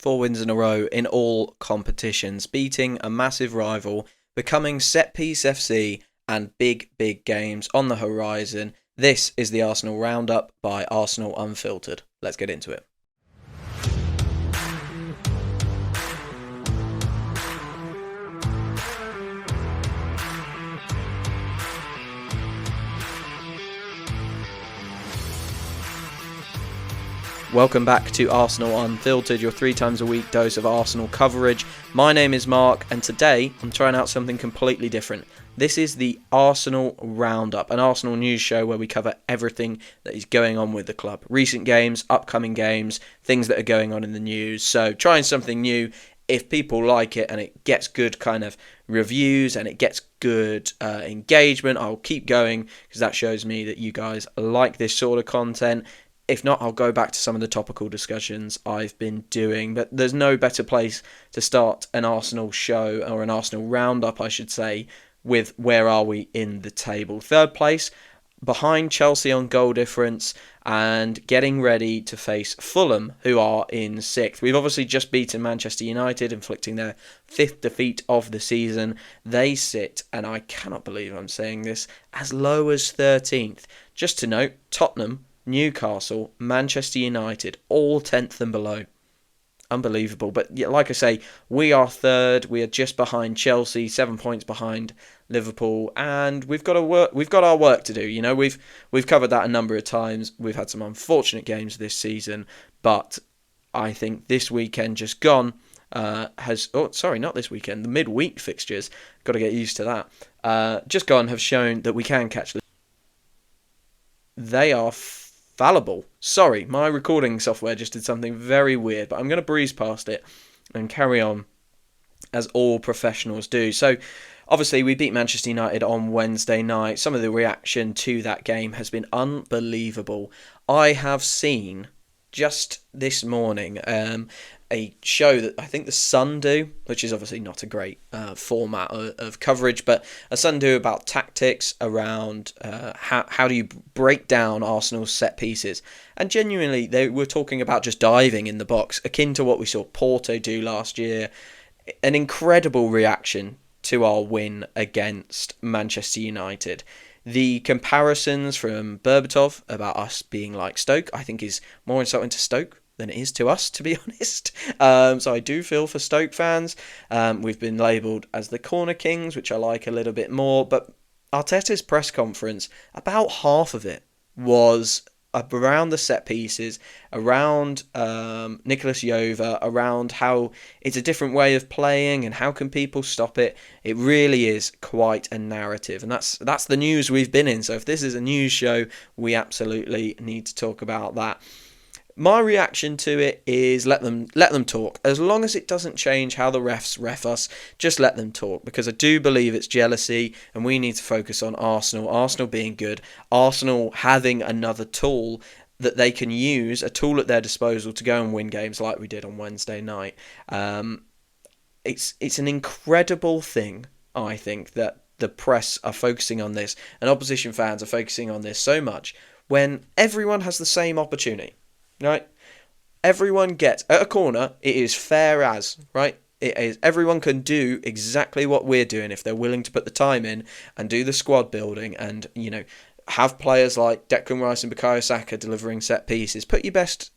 4 wins in a row in all competitions, beating a massive rival, becoming set-piece FC, and big games on the horizon. This is the Arsenal Roundup by Arsenal Unfiltered. Let's get into it. Welcome back to Arsenal Unfiltered, your 3 times a week dose of Arsenal coverage. My name is Mark, and today I'm trying out something completely different. This is the Arsenal Roundup, an Arsenal news show where we cover everything that is going on with the club. Recent games, upcoming games, things that are going on in the news. So trying something new. If people like it and it gets good kind of reviews and it gets good engagement, I'll keep going because that shows me that you guys like this sort of content. If not, I'll go back to some of the topical discussions I've been doing. But there's no better place to start an Arsenal show, or an Arsenal roundup, I should say, with where are we in the table. 3rd place, behind Chelsea on goal difference, and getting ready to face Fulham, who are in 6th. We've obviously just beaten Manchester United, inflicting their 5th defeat of the season. They sit, and I cannot believe I'm saying this, as low as 13th. Just to note, Tottenham, Newcastle, Manchester United, all 10th and below. Unbelievable. But yeah, like I say, we are 3rd. We are just behind Chelsea, 7 points behind Liverpool, and we've got our work to do. You know, we've covered that a number of times. We've had some unfortunate games this season, but I think this weekend just gone not this weekend. The midweek fixtures, got to get used to that. Just gone have shown that we can catch them. They are fallible. Sorry, my recording software just did something very weird, but I'm going to breeze past it and carry on as all professionals do. So, obviously, we beat Manchester United on Wednesday night. Some of the reaction to that game has been unbelievable. I have seen just this morning a show that I think the Sun do, which is obviously not a great format of coverage, but a Sun do about tactics around how do you break down Arsenal's set pieces. And genuinely, they were talking about just diving in the box, akin to what we saw Porto do last year. An incredible reaction to our win against Manchester United. The comparisons from Berbatov about us being like Stoke, I think, is more insulting to Stoke than it is to us, to be honest. So I do feel for Stoke fans. We've been labelled as the Corner Kings, which I like a little bit more. But Arteta's press conference, about half of it was around the set pieces, around Nicolas Jova, around how it's a different way of playing and how can people stop it. It really is quite a narrative, and that's the news we've been in. So if this is a news show, we absolutely need to talk about that. My reaction to it is let them talk. As long as it doesn't change how the refs ref us, just let them talk, because I do believe it's jealousy and we need to focus on Arsenal being good, Arsenal having another tool that they can use, a tool at their disposal to go and win games like we did on Wednesday night. It's an incredible thing, I think, that the press are focusing on this and opposition fans are focusing on this so much when everyone has the same opportunity. Right, everyone gets at a corner. It is fair as, right? It is, everyone can do exactly what we're doing if they're willing to put the time in and do the squad building and, you know, have players like Declan Rice and Bukayo Saka delivering set pieces. Put your best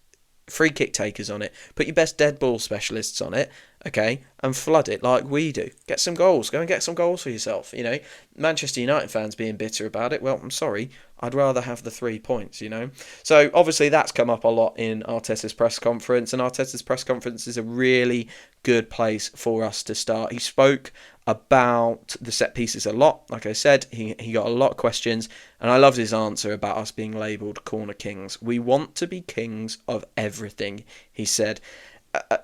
free kick takers on it. Put your best dead ball specialists on it, okay, and flood it like we do. Get some goals. Go and get some goals for yourself. You know, Manchester United fans being bitter about it. Well, I'm sorry. I'd rather have the 3 points, you know. So, obviously, that's come up a lot in Arteta's press conference, and Arteta's press conference is a really good place for us to start. He spoke about the set pieces a lot. Like I said, he got a lot of questions, and I loved his answer about us being labelled corner kings. We want to be kings of everything, he said.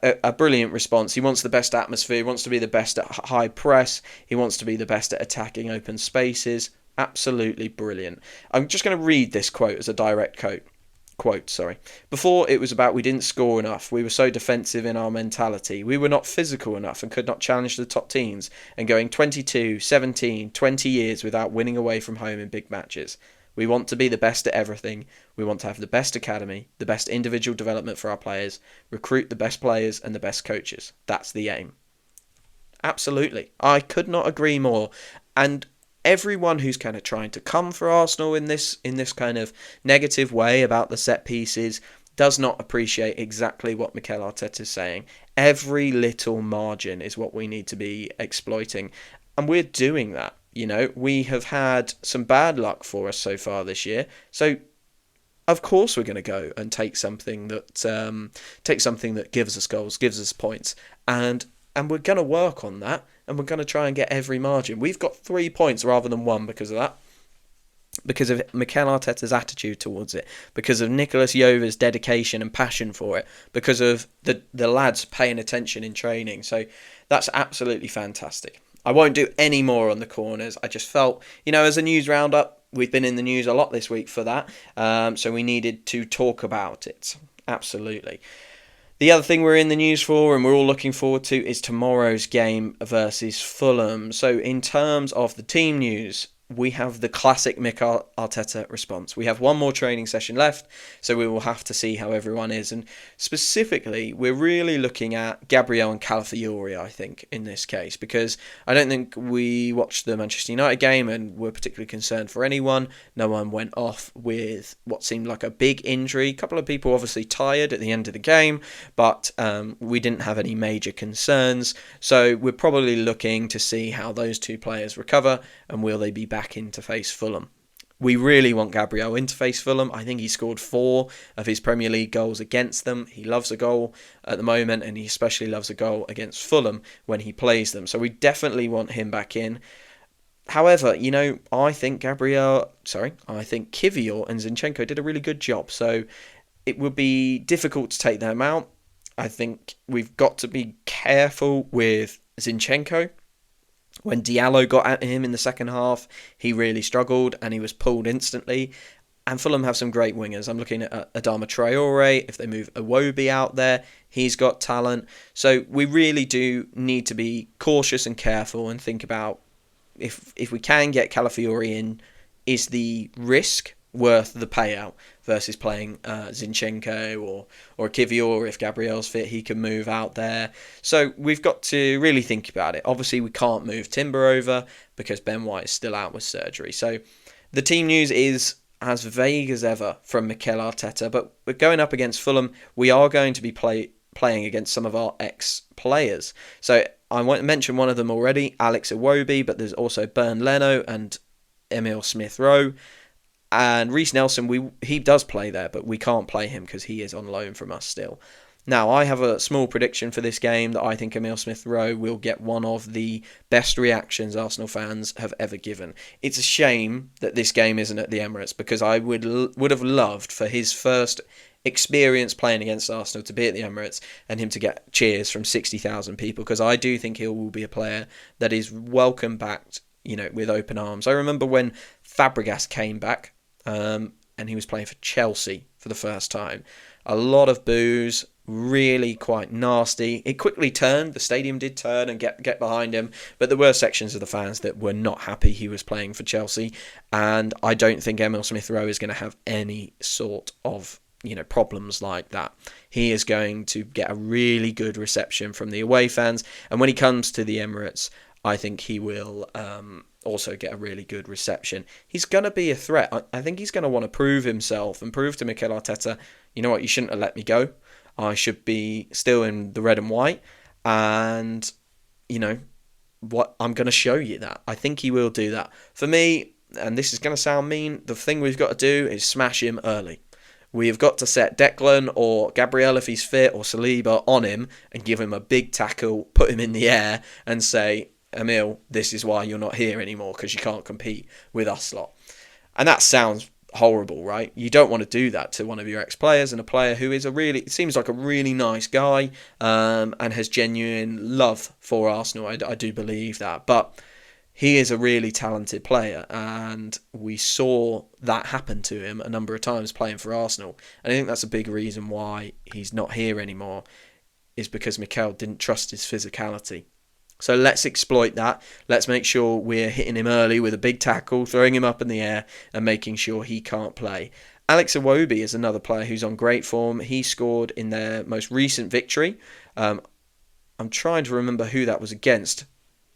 A brilliant response. He wants the best atmosphere, he wants to be the best at high press, he wants to be the best at attacking open spaces. Absolutely brilliant. I'm just going to read this quote as a direct quote. Before, it was about we didn't score enough. We were so defensive in our mentality. We were not physical enough and could not challenge the top teams, and going 22, 17, 20 years without winning away from home in big matches. We want to be the best at everything. We want to have the best academy, the best individual development for our players, recruit the best players and the best coaches. That's the aim. Absolutely. I could not agree more. And everyone who's kind of trying to come for Arsenal in this kind of negative way about the set pieces does not appreciate exactly what Mikel Arteta is saying. Every little margin is what we need to be exploiting. And we're doing that. We have had some bad luck for us so far this year. So of course we're going to go and take something that gives us goals, gives us points, and we're going to work on that, and we're going to try and get every margin. We've got 3 points rather than 1 because of that. Because of Mikel Arteta's attitude towards it, because of Nicolas Jover's dedication and passion for it, because of the lads paying attention in training. So that's absolutely fantastic. I won't do any more on the corners. I just felt, as a news roundup, we've been in the news a lot this week for that, so we needed to talk about it. Absolutely. The other thing we're in the news for and we're all looking forward to is tomorrow's game versus Fulham. So in terms of the team news, we have the classic Mikel Arteta response. We have one more training session left, so we will have to see how everyone is. And specifically, we're really looking at Gabriel and Calafiori, I think, in this case, because I don't think we watched the Manchester United game and were particularly concerned for anyone. No one went off with what seemed like a big injury. A couple of people obviously tired at the end of the game, but we didn't have any major concerns. So we're probably looking to see how those two players recover and will they be back in to face Fulham. We really want Gabriel in to face Fulham. I think he scored 4 of his Premier League goals against them. He loves a goal at the moment, and he especially loves a goal against Fulham when he plays them. So we definitely want him back in. However, I think Kivior and Zinchenko did a really good job. So it would be difficult to take them out. I think we've got to be careful with Zinchenko. When Diallo got at him in the second half, he really struggled and he was pulled instantly. And Fulham have some great wingers. I'm looking at Adama Traore. If they move Iwobi out there, he's got talent. So we really do need to be cautious and careful and think about if we can get Calafiori in, is the risk worth the payout versus playing Zinchenko or Kivior. If Gabriel's fit, he can move out there. So we've got to really think about it. Obviously, we can't move Timber over because Ben White is still out with surgery. So the team news is as vague as ever from Mikel Arteta, but we're going up against Fulham. We are going to be playing against some of our ex-players. So I mentioned one of them already, Alex Iwobi, but there's also Bernd Leno and Emil Smith-Rowe. And Reece Nelson, he does play there, but we can't play him because he is on loan from us still. Now, I have a small prediction for this game that I think Emil Smith-Rowe will get one of the best reactions Arsenal fans have ever given. It's a shame that this game isn't at the Emirates because I would have loved for his first experience playing against Arsenal to be at the Emirates and him to get cheers from 60,000 people because I do think he will be a player that is welcome back, with open arms. I remember when Fabregas came back and he was playing for Chelsea for the first time. A lot of boos, really quite nasty. It quickly turned. The stadium did turn and get behind him, but there were sections of the fans that were not happy he was playing for Chelsea, and I don't think Emil Smith-Rowe is going to have any sort of problems like that. He is going to get a really good reception from the away fans, and when he comes to the Emirates, I think he will also get a really good reception. He's going to be a threat. I think he's going to want to prove himself and prove to Mikel Arteta, you know what, you shouldn't have let me go. I should be still in the red and white. And, what I'm going to show you that. I think he will do that. For me, and this is going to sound mean, the thing we've got to do is smash him early. We have got to set Declan or Gabriel, if he's fit, or Saliba on him and give him a big tackle, put him in the air and say, Emil, this is why you're not here anymore because you can't compete with us lot. And that sounds horrible, right? You don't want to do that to one of your ex-players and a player who is it seems like a really nice guy and has genuine love for Arsenal. I do believe that. But he is a really talented player and we saw that happen to him a number of times playing for Arsenal. And I think that's a big reason why he's not here anymore is because Mikel didn't trust his physicality. So let's exploit that. Let's make sure we're hitting him early with a big tackle, throwing him up in the air, and making sure he can't play. Alex Iwobi is another player who's on great form. He scored in their most recent victory. I'm trying to remember who that was against.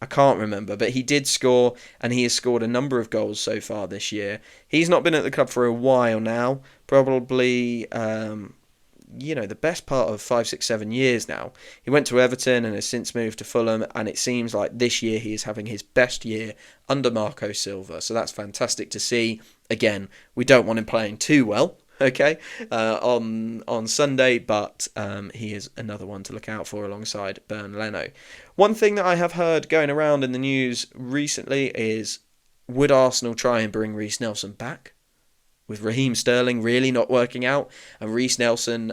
I can't remember, but he did score, and he has scored a number of goals so far this year. He's not been at the club for a while now, probably the best part of 5, 6, 7 years now. He went to Everton and has since moved to Fulham, and it seems like this year he is having his best year under Marco Silva. So that's fantastic to see. Again, we don't want him playing too well, okay, on Sunday, but he is another one to look out for alongside Bernd Leno. One thing that I have heard going around in the news recently is, would Arsenal try and bring Reiss Nelson back? With Raheem Sterling really not working out, and Reiss Nelson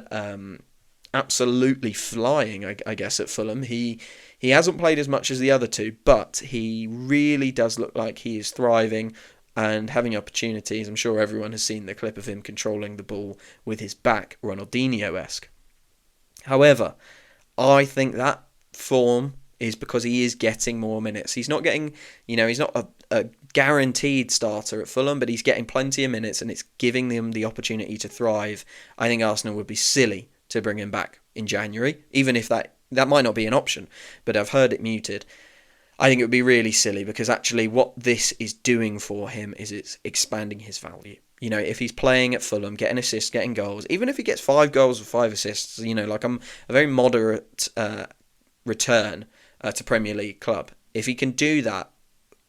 absolutely flying, I guess, at Fulham. He hasn't played as much as the other two, but he really does look like he is thriving and having opportunities. I'm sure everyone has seen the clip of him controlling the ball with his back, Ronaldinho-esque. However, I think that form is because he is getting more minutes. He's not getting, he's not a guaranteed starter at Fulham, but he's getting plenty of minutes and it's giving them the opportunity to thrive. I think Arsenal would be silly to bring him back in January, even if that might not be an option, but I've heard it muted. I think it would be really silly because actually what this is doing for him is it's expanding his value. If he's playing at Fulham, getting assists, getting goals, even if he gets 5 goals or 5 assists, like I'm a very moderate return to Premier League club. If he can do that,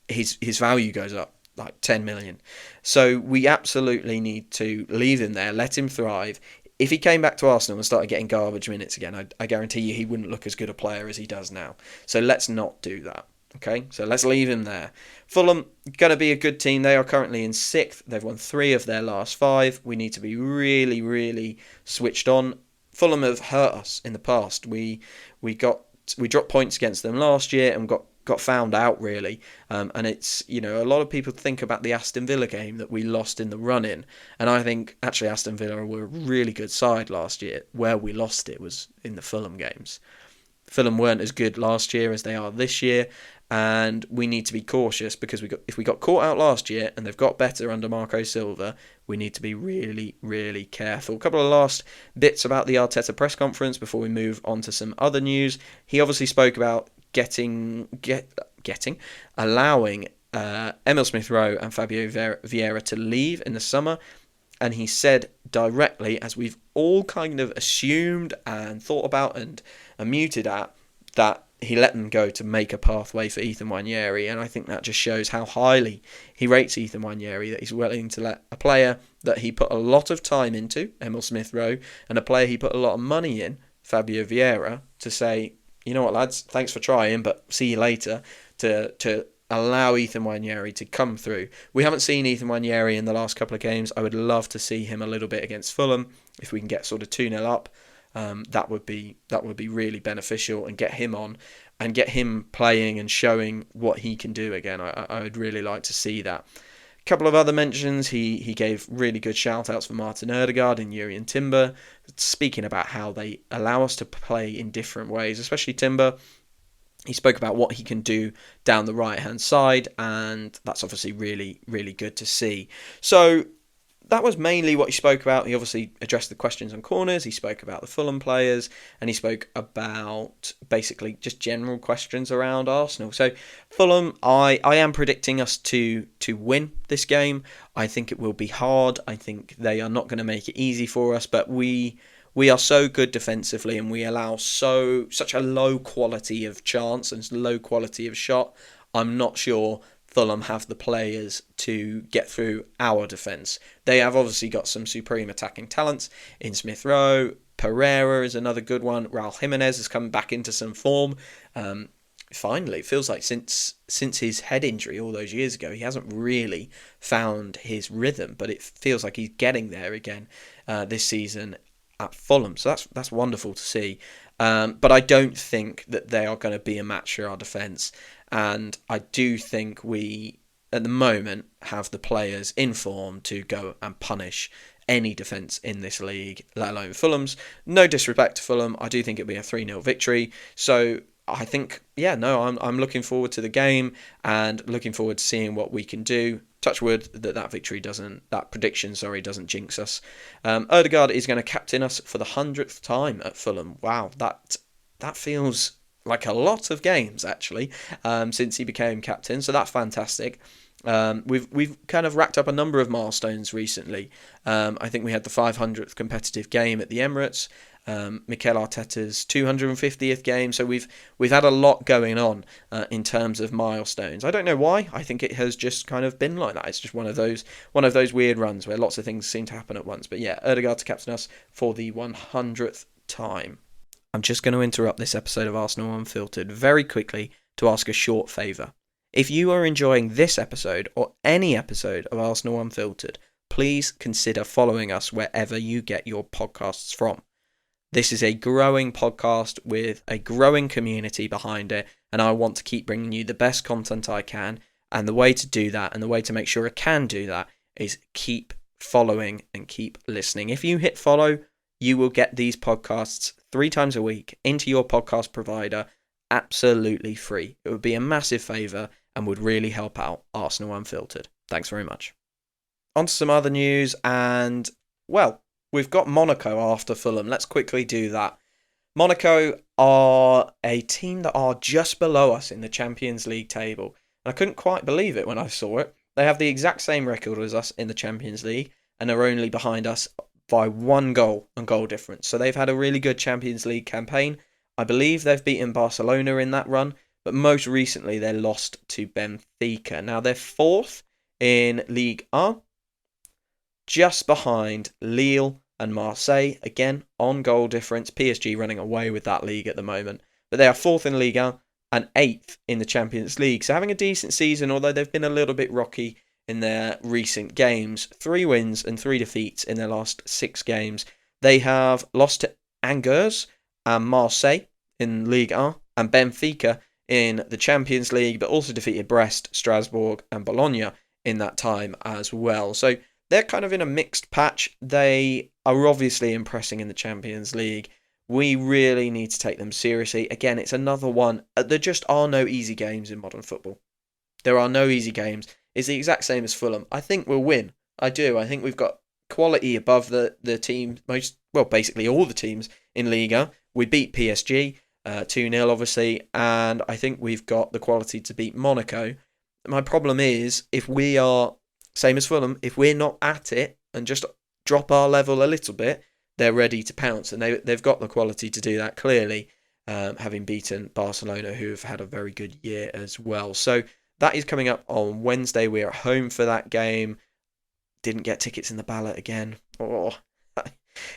his value goes up like 10 million. So we absolutely need to leave him there, let him thrive. If he came back to Arsenal and started getting garbage minutes again, I guarantee you he wouldn't look as good a player as he does now. So let's not do that. Okay, so let's leave him there. Fulham, going to be a good team. They are currently in 6th. They've won 3 of their last 5. We need to be really, really switched on. Fulham have hurt us in the past. We dropped points against them last year and got found out, really. And it's, a lot of people think about the Aston Villa game that we lost in the run-in. And I think, actually, Aston Villa were a really good side last year. Where we lost it was in the Fulham games. Fulham weren't as good last year as they are this year. And we need to be cautious because if we got caught out last year and they've got better under Marco Silva, we need to be really, really careful. A couple of last bits about the Arteta press conference before we move on to some other news. He obviously spoke about allowing Emil Smith-Rowe and Fabio Vieira to leave in the summer. And he said directly, as we've all kind of assumed and thought about and muted at, that he let them go to make a pathway for Ethan Nwaneri, and I think that just shows how highly he rates Ethan Nwaneri, that he's willing to let a player that he put a lot of time into, Emil Smith-Rowe, and a player he put a lot of money in, Fabio Vieira, to say, you know what, lads, thanks for trying, but see you later, to allow Ethan Nwaneri to come through. We haven't seen Ethan Nwaneri in the last couple of games. I would love to see him a little bit against Fulham. If we can get sort of 2-0 up, that would be really beneficial, and get him on and get him playing and showing what he can do again. I would really like to see that. A couple of other mentions. He gave really good shout outs for Martin Ødegaard and Jurriën Timber, speaking about how they allow us to play in different ways, especially Timber. He spoke about what he can do down the right-hand side, and that's obviously really, really good to see. So that was mainly what he spoke about. He obviously addressed the questions on corners. He spoke about the Fulham players, and he spoke about basically just general questions around Arsenal. So Fulham, I am predicting us to win this game. I think it will be hard. I think they are not going to make it easy for us, but we are so good defensively, and we allow such a low quality of chance and low quality of shot. I'm not sure Fulham have the players to get through our defence. They have obviously got some supreme attacking talents in Smith-Rowe. Pereira is another good one. Raul Jimenez has come back into some form. Finally, it feels like since his head injury all those years ago, he hasn't really found his rhythm, but it feels like he's getting there again this season at Fulham. So that's wonderful to see. But I don't think that they are going to be a match for our defence. And I do think we, at the moment, have the players in form to go and punish any defence in this league, let alone Fulham's. No disrespect to Fulham, I do think it'll be a 3-0 victory. So I think, yeah, no, I'm looking forward to the game and looking forward to seeing what we can do. Touch wood that prediction doesn't jinx us. Odegaard is going to captain us for the 100th time at Fulham. Wow, that feels like a lot of games actually, since he became captain. So that's fantastic. We've kind of racked up a number of milestones recently. I think we had the 500th competitive game at the Emirates. Mikel Arteta's 250th game. So we've had a lot going on in terms of milestones. I don't know why. I think it has just kind of been like that. It's just one of those weird runs where lots of things seem to happen at once. But yeah, Odegaard to captain us for the 100th time. I'm just going to interrupt this episode of Arsenal Unfiltered very quickly to ask a short favour. If you are enjoying this episode or any episode of Arsenal Unfiltered, please consider following us wherever you get your podcasts from. This is a growing podcast with a growing community behind it, and I want to keep bringing you the best content I can. And the way to do that, and the way to make sure I can do that, is keep following and keep listening. If you hit follow, you will get these podcasts 3 times a week into your podcast provider absolutely free. It would be a massive favour and would really help out Arsenal Unfiltered. Thanks very much. On to some other news, and, well, we've got Monaco after Fulham. Let's quickly do that. Monaco are a team that are just below us in the Champions League table. And I couldn't quite believe it when I saw it. They have the exact same record as us in the Champions League and are only behind us by 1 goal and goal difference. So they've had a really good Champions League campaign. I believe they've beaten Barcelona in that run, but most recently they lost to Benfica. Now they're 4th in Ligue 1, just behind Lille and Marseille, again on goal difference. PSG running away with that league at the moment, but they are 4th in Ligue 1 and 8th in the Champions League. So having a decent season, although they've been a little bit rocky in their recent games. 3 wins and 3 defeats in their last 6 games. They have lost to Angers and Marseille in Ligue 1 and Benfica in the Champions League, but also defeated Brest, Strasbourg and Bologna in that time as well. So they're kind of in a mixed patch. They are obviously impressing in the Champions League. We really need to take them seriously. Again, it's another one. There just are no easy games in modern football. There are no easy games. It's the exact same as Fulham. I think we'll win. I do. I think we've got quality above the team, basically all the teams in Liga. We beat PSG 2-0, obviously, and I think we've got the quality to beat Monaco. My problem is, if we are, same as Fulham, if we're not at it and just drop our level a little bit, they're ready to pounce, and they've got the quality to do that, clearly, having beaten Barcelona, who have had a very good year as well. So that is coming up on Wednesday. We're at home for that game. Didn't get tickets in the ballot again.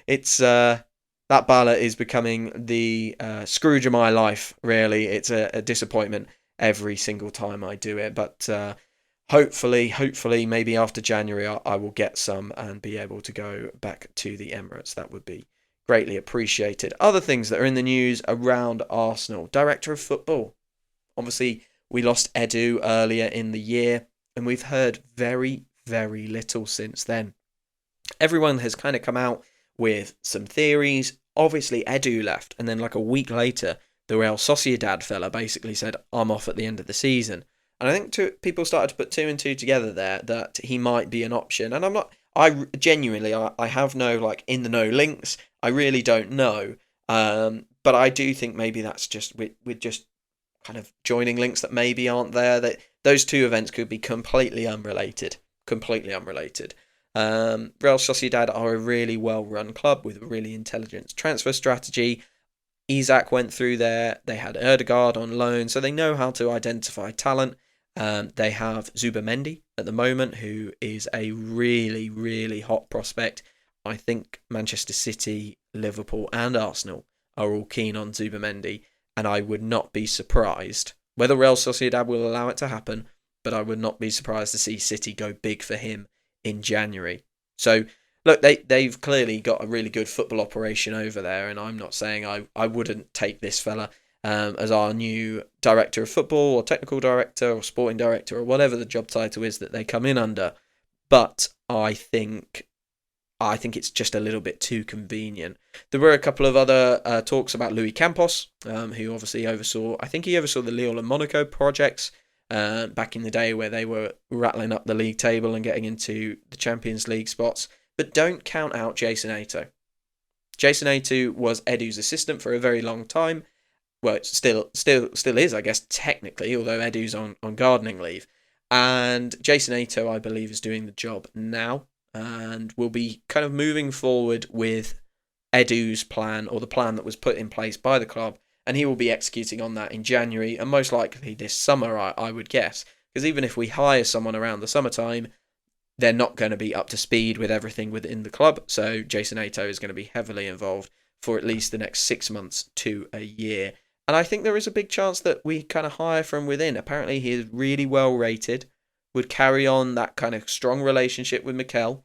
It's that ballot is becoming the Scrooge of my life, really. It's a disappointment every single time I do it. But hopefully, maybe after January, I will get some and be able to go back to the Emirates. That would be greatly appreciated. Other things that are in the news around Arsenal. Director of Football. Obviously, we lost Edu earlier in the year, and we've heard very, very little since then. Everyone has kind of come out with some theories. Obviously, Edu left, and then like a week later, the Real Sociedad fella basically said, I'm off at the end of the season. And I think people started to put 2 and 2 together there, that he might be an option. And I genuinely have no in the know links. I really don't know. But I do think maybe that's just, we're just kind of joining links that maybe aren't there. That those 2 events could be completely unrelated. Real Sociedad are a really well-run club with a really intelligent transfer strategy. Isak went through there. They had Odegaard on loan, so they know how to identify talent. They have Zubamendi at the moment, who is a really, really hot prospect. I think Manchester City, Liverpool and Arsenal are all keen on Zubamendi, and I would not be surprised, whether Real Sociedad will allow it to happen, but I would not be surprised to see City go big for him in January. So, look, they've clearly got a really good football operation over there, and I'm not saying I wouldn't take this fella as our new director of football or technical director or sporting director or whatever the job title is that they come in under. But I think I think it's just a little bit too convenient. There were a couple of other talks about Luis Campos, who obviously I think he oversaw the Lille and Monaco projects back in the day where they were rattling up the league table and getting into the Champions League spots. But don't count out Jason Ato. Jason Ato was Edu's assistant for a very long time. Well, it still is, I guess, technically, although Edu's on gardening leave. And Jason Ato, I believe, is doing the job now and will be kind of moving forward with Edu's plan, or the plan that was put in place by the club, and he will be executing on that in January and most likely this summer, I would guess. Because even if we hire someone around the summertime, they're not going to be up to speed with everything within the club. So Jason Ato is going to be heavily involved for at least the next 6 months to a year. And I think there is a big chance that we kind of hire from within. Apparently he is really well rated, would carry on that kind of strong relationship with Mikel,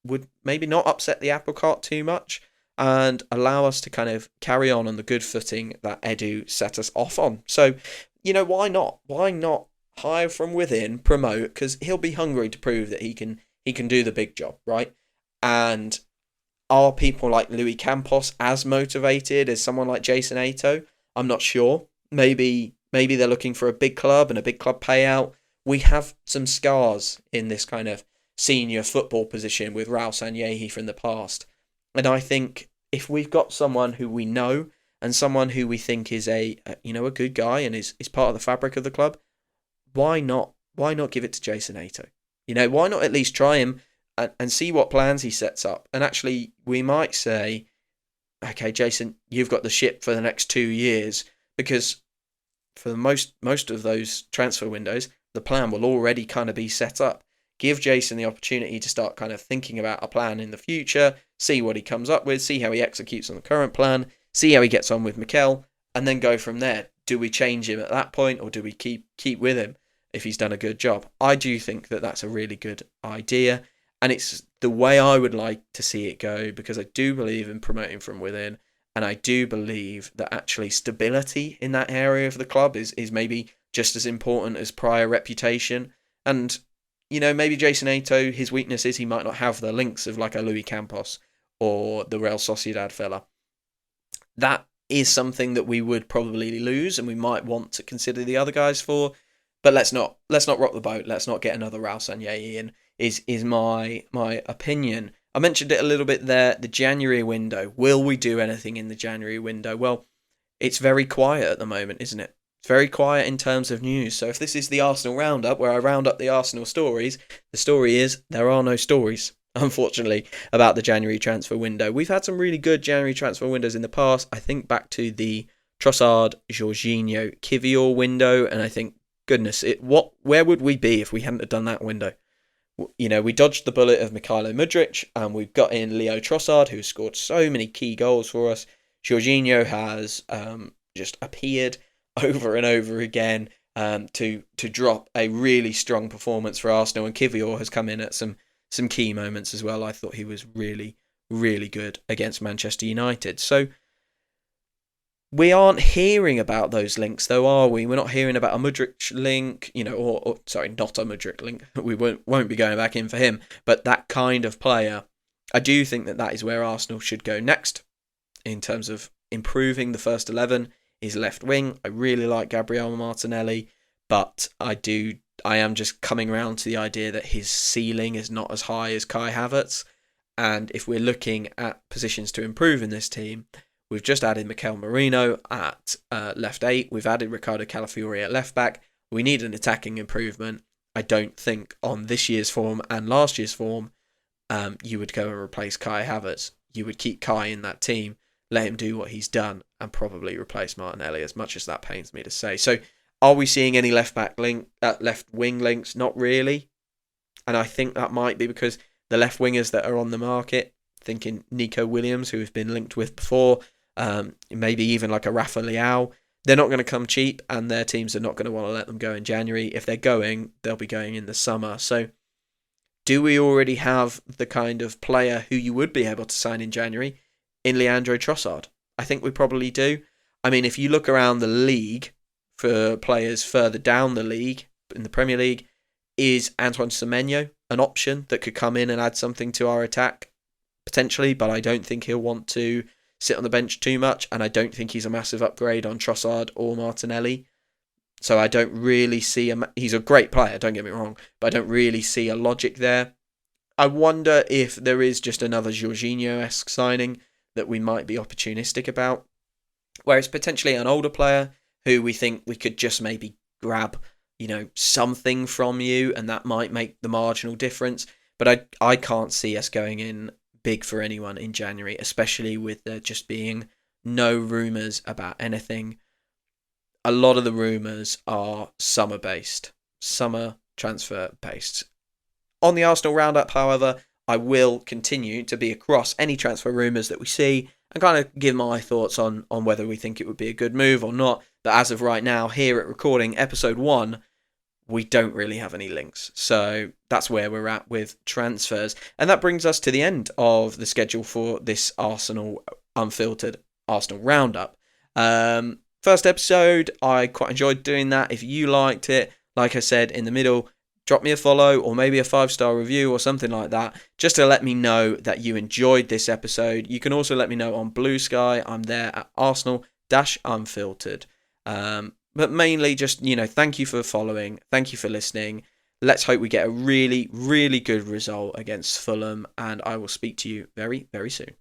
would maybe not upset the apple cart too much, and allow us to kind of carry on the good footing that Edu set us off on. So, why not? Why not hire from within, promote, because he'll be hungry to prove that he can do the big job, right? And are people like Luis Campos as motivated as someone like Jason Ato? I'm not sure. Maybe they're looking for a big club and a big club payout. We have some scars in this kind of senior football position with Raul Sanllehi from the past. And I think if we've got someone who we know and someone who we think is a good guy and is part of the fabric of the club, why not? Why not give it to Jason Ato? Why not at least try him and see what plans he sets up? And actually, we might say, okay, Jason, you've got the ship for the next 2 years, because for the most of those transfer windows, the plan will already kind of be set up. Give Jason the opportunity to start kind of thinking about a plan in the future, see what he comes up with, see how he executes on the current plan, see how he gets on with Mikel, and then go from there. Do we change him at that point, or do we keep with him if he's done a good job? I do think that that's a really good idea, and it's the way I would like to see it go, because I do believe in promoting from within, and I do believe that actually stability in that area of the club is maybe just as important as prior reputation. And maybe Jason Ato, his weakness is he might not have the links of like a Luis Campos or the Real Sociedad fella. That is something that we would probably lose, and we might want to consider the other guys for. But let's not rock the boat. Let's not get another Raul Sanllehi in. Is my opinion. I mentioned it a little bit there. The January window. Will we do anything in the January window? Well, it's very quiet at the moment, isn't it? It's very quiet in terms of news. So if this is the Arsenal Roundup, where I round up the Arsenal stories, the story is there are no stories, unfortunately, about the January transfer window. We've had some really good January transfer windows in the past. I think back to the Trossard, Jorginho, Kivior window, and I think, goodness, where would we be if we hadn't have done that window? We dodged the bullet of Mykhailo Mudryk, and we've got in Leo Trossard, who scored so many key goals for us. Jorginho has just appeared over and over again to drop a really strong performance for Arsenal, and Kivior has come in at some key moments as well. I thought he was really, really good against Manchester United. So we aren't hearing about those links, though, are we? We're not hearing about a Mudryk link, or sorry, not a Mudryk link. We won't be going back in for him, but that kind of player. I do think that is where Arsenal should go next in terms of improving the first 11. Is left wing. I really like Gabriel Martinelli, but I am just coming around to the idea that his ceiling is not as high as Kai Havertz. And if we're looking at positions to improve in this team, we've just added Mikel Merino at left 8. We've added Ricardo Calafiori at left back. We need an attacking improvement. I don't think on this year's form and last year's form, you would go and replace Kai Havertz. You would keep Kai in that team, let him do what he's done, and probably replace Martinelli, as much as that pains me to say. So are we seeing any left wing links? Not really. And I think that might be because the left wingers that are on the market, thinking Nico Williams, who we've been linked with before, maybe even like a Rafa Leao, they're not going to come cheap, and their teams are not going to want to let them go in January. If they're going, they'll be going in the summer. So do we already have the kind of player who you would be able to sign in January in Leandro Trossard? I think we probably do. I mean, if you look around the league for players further down the league, in the Premier League, is Antoine Semenyo an option that could come in and add something to our attack? potentially, but I don't think he'll want to sit on the bench too much, and I don't think he's a massive upgrade on Trossard or Martinelli. So I don't really see he's a great player, don't get me wrong, but I don't really see a logic there. I wonder if there is just another Jorginho-esque signing that we might be opportunistic about, where it's potentially an older player who we think we could just maybe grab, something from you, and that might make the marginal difference. But I can't see us going in big for anyone in January, especially with there just being no rumours about anything. A lot of the rumours are summer transfer based. On the Arsenal Roundup, however, I will continue to be across any transfer rumours that we see and kind of give my thoughts on whether we think it would be a good move or not. But as of right now, here at recording episode 1, we don't really have any links. So that's where we're at with transfers. And that brings us to the end of the schedule for this Arsenal Unfiltered Arsenal Roundup. First episode, I quite enjoyed doing that. If you liked it, like I said in the middle, drop me a follow or maybe a 5-star review or something like that, just to let me know that you enjoyed this episode. You can also let me know on Blue Sky. I'm there at Arsenal-Unfiltered. But mainly just, thank you for following. Thank you for listening. Let's hope we get a really, really good result against Fulham, and I will speak to you very, very soon.